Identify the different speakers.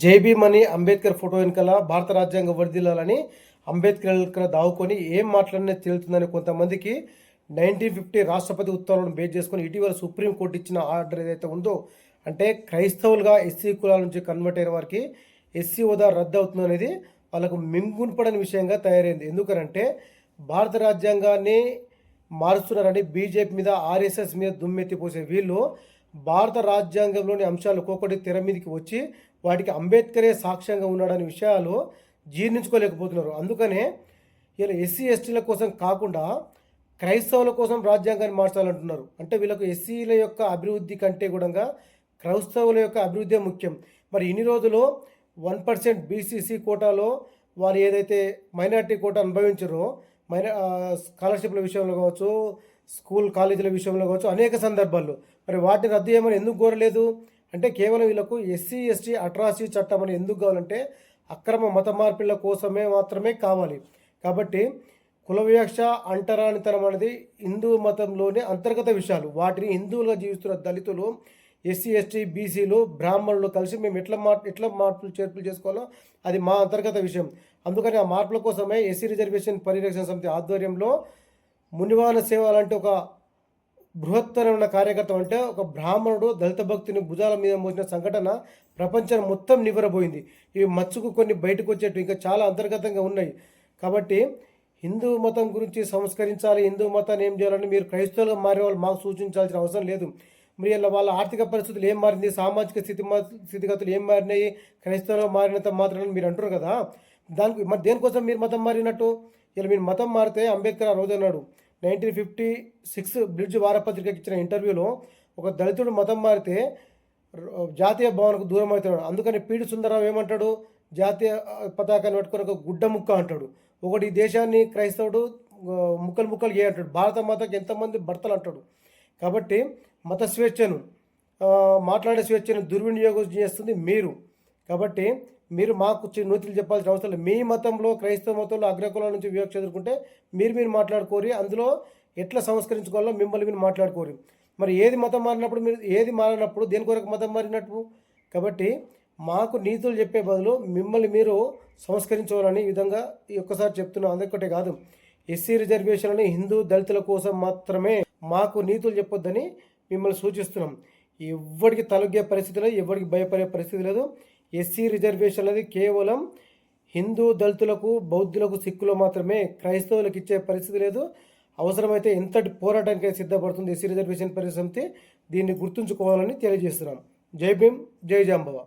Speaker 1: జై భీమ్ అని అంబేద్కర్ ఫోటో వెనకాల భారత రాజ్యాంగ వర్ధిల్లాలని అంబేద్కర్ వెనకాల దావుకొని ఏం మాట్లాడినా తేలుతుందని కొంతమందికి 1950 రాష్ట్రపతి ఉత్తర్వులను బేస్ చేసుకొని ఇటీవల సుప్రీంకోర్టు ఇచ్చిన ఆర్డర్ ఏదైతే ఉందో, అంటే క్రైస్తవులుగా ఎస్సీ కులాల నుంచి కన్వర్ట్ అయిన వారికి ఎస్సీ హోదా రద్దు అవుతుంది అనేది వాళ్ళకు మింగునిపడని విషయంగా తయారైంది. ఎందుకనంటే భారత రాజ్యాంగాన్ని మారుస్తున్నారని బీజేపీ మీద, ఆర్ఎస్ఎస్ మీద దుమ్మెత్తిపోసే వీళ్ళు భారత రాజ్యాంగంలోని అంశాలు ఒక్కొక్కటి తెర మీదకి వచ్చి వాటికి అంబేద్కరే సాక్ష్యంగా ఉన్నాడనే విషయాలు జీర్ణించుకోలేకపోతున్నారు. అందుకనే ఇలా ఎస్సీ ఎస్టీల కోసం కాకుండా క్రైస్తవుల కోసం రాజ్యాంగాన్ని మార్చాలంటున్నారు. అంటే వీళ్ళకు ఎస్సీల యొక్క అభివృద్ధి కంటే కూడా క్రైస్తవుల యొక్క అభివృద్ధి ముఖ్యం. మరి ఇన్ని రోజులు 1% బీసీసీ కోటాలో వారు ఏదైతే మైనార్టీ కోటా అనుభవించారో, స్కాలర్షిప్ల విషయంలో కావచ్చు, స్కూల్ కాలేజీల విషయంలో కావచ్చు, అనేక సందర్భాల్లో మరి వాటిని రద్దు చేయమని ఎందుకు కోరలేదు? అంటే కేవలం వీళ్ళకు ఎస్సీ ఎస్టీ అట్రాసిటీ చట్టం అని ఎందుకు కావాలంటే అక్రమ మత మార్పిళ్ల కోసమే మాత్రమే కావాలి. కాబట్టి కుల వివక్ష, అంటరానితనం అనేది హిందూ మతంలోని అంతర్గత విషయాలు. వాటిని హిందువులుగా జీవిస్తున్న దళితులు, ఎస్సీ ఎస్టీ బీసీలు, బ్రాహ్మణులు కలిసి మేము ఎట్లా మార్పులు చేర్పులు చేసుకోవాలో అది మా అంతర్గత విషయం. అందుకని ఆ మార్పుల కోసమే ఎస్సీ రిజర్వేషన్ పరిరక్షణ సమితి ఆధ్వర్యంలో మునివాన సేవ లాంటి ఒక బృహత్తరమైన కార్యకర్త, అంటే ఒక బ్రాహ్మణుడు దళిత భక్తిని భుజాల మీద మోసిన సంఘటన ప్రపంచం మొత్తం నివ్వరబోయింది. ఇవి మచ్చుకు కొన్ని బయటకు వచ్చేట్టు ఇంకా చాలా అంతర్గతంగా ఉన్నాయి. కాబట్టి హిందూ మతం గురించి సంస్కరించాలి, హిందూ మతాన్ని ఏం చేయాలని మీరు క్రైస్తవులుగా మారే వాళ్ళు మాకు సూచించాల్సిన అవసరం లేదు. మరి ఇలా వాళ్ళ ఆర్థిక పరిస్థితులు ఏం మారింది, సామాజిక స్థితిగతులు ఏం మారినాయి, క్రైస్తవులుగా మారినంత మాత్రం మీరు అంటారు కదా. దానికి మరి దేనికోసం మీరు మతం మారినట్టు? ఇలా మీరు మతం మారితే అంబేద్కర్ ఆ రోజు అన్నాడు, 1956 బ్రిడ్జ్ వారపత్రికకి ఇచ్చిన ఇంటర్వ్యూలో, ఒక దళితుడు మతం మారితే జాతీయ భవన్కు దూరం అవుతున్నాడు. అందుకని పీడి సుందరరావు ఏమంటాడు, జాతీయ పతాకాన్ని పట్టుకొని ఒక గుడ్డ ముక్క అంటాడు. ఒకటి ఈ దేశాన్ని క్రైస్తవుడు ముక్కలు ముక్కలు అంటాడు. భారత మాతకి ఎంతమంది భర్తలు అంటాడు. కాబట్టి మత స్వేచ్ఛను, మాట్లాడే స్వేచ్ఛను దుర్వినియోగం చేస్తుంది మీరు. కాబట్టి మీరు మాకు నూతులు చెప్పాల్సిన అవసరం లేదు. మీ మతంలో, క్రైస్తవ మతంలో అగ్రకులాల నుంచి వివక్ష ఎదుర్కొంటే మీరు మాట్లాడుకోరి, అందులో ఎట్లా సంస్కరించుకోవాలో మిమ్మల్ని మీరు మాట్లాడుకోరు. మరి ఏది మతం మారినప్పుడు మీరు ఏది మారినప్పుడు దేని కొరకు మతం మారినట్టు? కాబట్టి మాకు నీతులు చెప్పే బదులు మిమ్మల్ని మీరు సంస్కరించుకోవాలని ఈ విధంగా ఒక్కసారి చెప్తున్నాం. అందుకొకటే కాదు, ఎస్సీ రిజర్వేషన్ అని హిందూ దళితుల కోసం మాత్రమే మాకు నీతులు చెప్పొద్దని మిమ్మల్ని సూచిస్తున్నాం. ఎవరికి తలొగ్గే పరిస్థితి లేదు, ఎవరికి భయపడే పరిస్థితి లేదు. ఎస్సీ రిజర్వేషన్ అనేది కేవలం హిందూ దళితులకు, బౌద్ధులకు, సిక్కులు మాత్రమే, క్రైస్తవులకు ఇచ్చే పరిస్థితి లేదు. అవసరమైతే ఎంతటి పోరాటానికి సిద్ధపడుతుంది ఎస్సీ రిజర్వేషన్ పరిసమితి, దీన్ని గుర్తుంచుకోవాలని తెలియజేస్తున్నాం. జై భీమ్, జై జాంబవ.